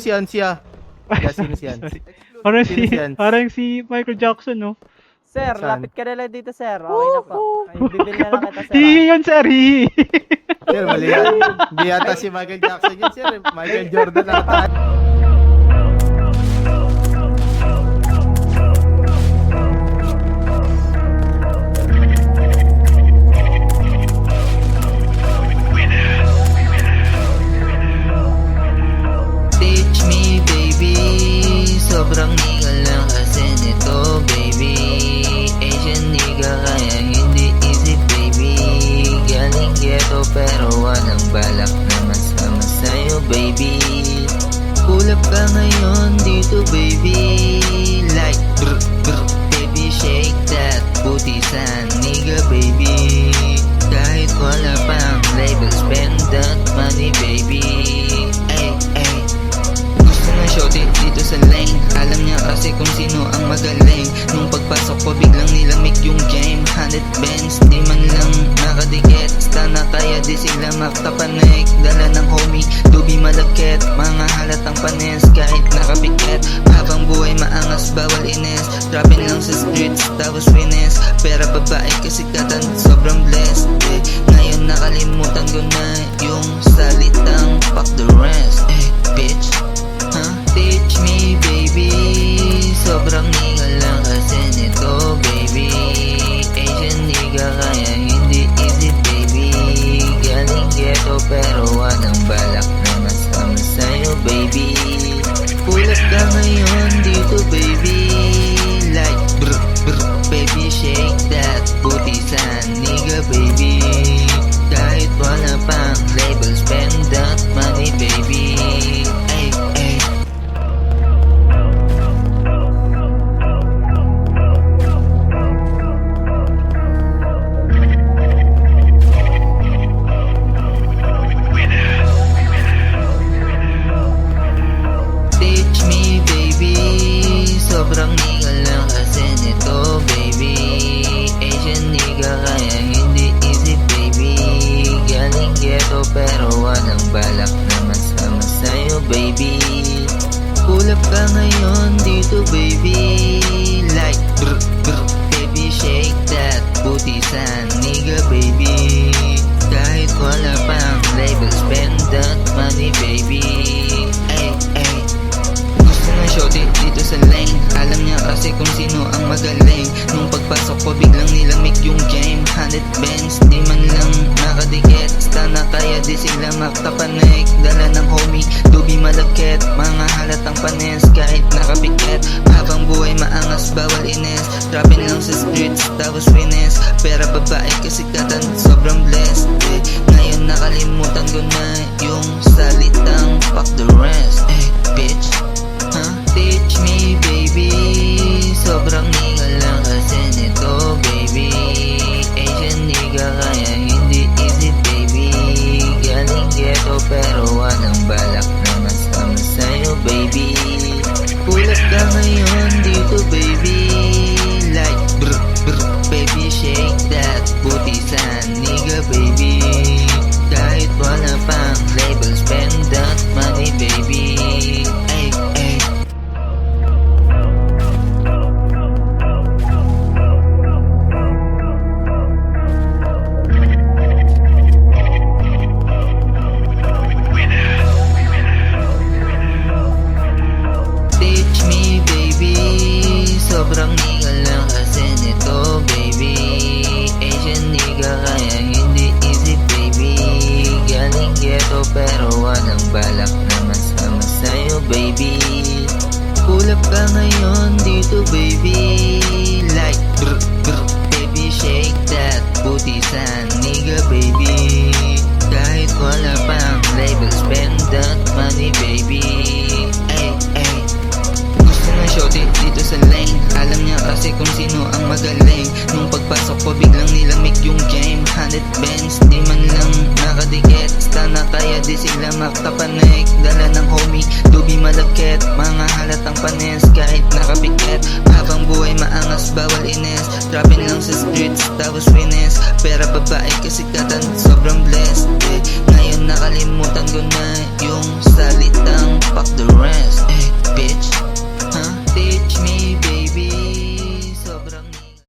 Siyan siya. Yeah, sino siyan? Parang Sino si, yan? parang si Michael Jackson, no? Sir, Saan? lapit ka na lang dito, sir. Okay na po. Ay, bibili na lang kita, sir. Hihi yun, sir. Hihi. Sir, mali yan. Hindi yata si Michael Jackson yun, sir. Michael Jordan na tayo. Teach me baby, sobrang nigga lang kasi nito baby. Asian nigga kaya hindi easy baby. Galing ghetto pero walang balak na masama sa'yo baby. Kulap ka ngayon dito baby. Like brr brr baby shake that butisan nigga baby. Kahit wala pang label spend that money baby. Ay ay. Gusto na shorty dito sa lane. Alam niya kasi kung sino ang magaling. Nung pagpasok ko biglang nilamig yung game. 100 bands, di man lang nakadikit. Stana kaya di sila maktapanik. Dala ng homie, dubi malakit. Mga halatang panes kahit nakapikit. Habang buhay maangas bawal ines. Trapping lang sa streets tapos wines. Pera babae kasikatan sobrang blessed eh. Ngayon nakalimutan ko na yung salitang fuck the rest eh bitch. Huh? Teach me baby, sobrang nigga lang kasi nito baby. Asian nigga kaya hindi easy baby. Galing ghetto pero walang balak na masama sa'yo baby. Kulap ka ngayon dito baby. Like brr brr baby shake that butisan nigga baby. Kahit wala pang label spend that money baby. Ay ay. Teach me baby, sobrang nigga lang kasi nito baby. Asian nigga kaya hindi easy baby. Galing ghetto pero walang balak na masama sa'yo baby. Kulap ka ngayon dito baby. Like brr brr baby shake that butisan nigga baby. Kahit wala pang label spend that money baby. Ay ay. Gusto na shorty dito sa lane. Alam niya kasi kung sino ang magaling. Nung pagpasok ko biglang nilamig yung game. 100 bands, di man lang nakadikit. Stana kaya di sila maktapanik. Dala ng homie, dubi malakit. Mga halatang panes kahit nakapikit. Habang buhay maangas bawal ines. Trapping lang sa streets tapos wines. Pera babae kasikatan sobrang blessed eh. Ngayon nakalimutan ko na yung salitang fuck the rest eh bitch. Huh? Teach me baby, sobrang nigga lang kasi nito baby. Asian nigga kaya hindi easy baby. Galing ghetto pero walang balak na masama sa'yo baby. Kulap ka ngayon dito baby. Like brr brr baby shake that butisan nigga baby. Kahit wala pang label spend that money baby. Ay ay. Teach me baby, sobrang nigga lang kasi nito baby. Asian nigga kaya hindi easy baby. Galing ghetto pero walang balak na masama sa'yo baby. Kulap ka ngayon dito baby. Like brr brr baby shake that butisan nigga baby. Kahit wala pang label spend that money baby. Ay ay. Gusto na shorty dito sa lane. Alam niya kasi kung sino ang magaling. Nung pagpasok ko biglang nilamig yung game. 100 bands, di man lang nakadikit. Stana kaya di sila maktapanik. Dala ng homie, dubi malakit. Mga halatang panes kahit nakapikit. Habang buhay maangas bawal ines. Trapping lang sa streets tapos wines. Pera babae kasikatan sobrang blessed eh. Ngayon nakalimutan ko na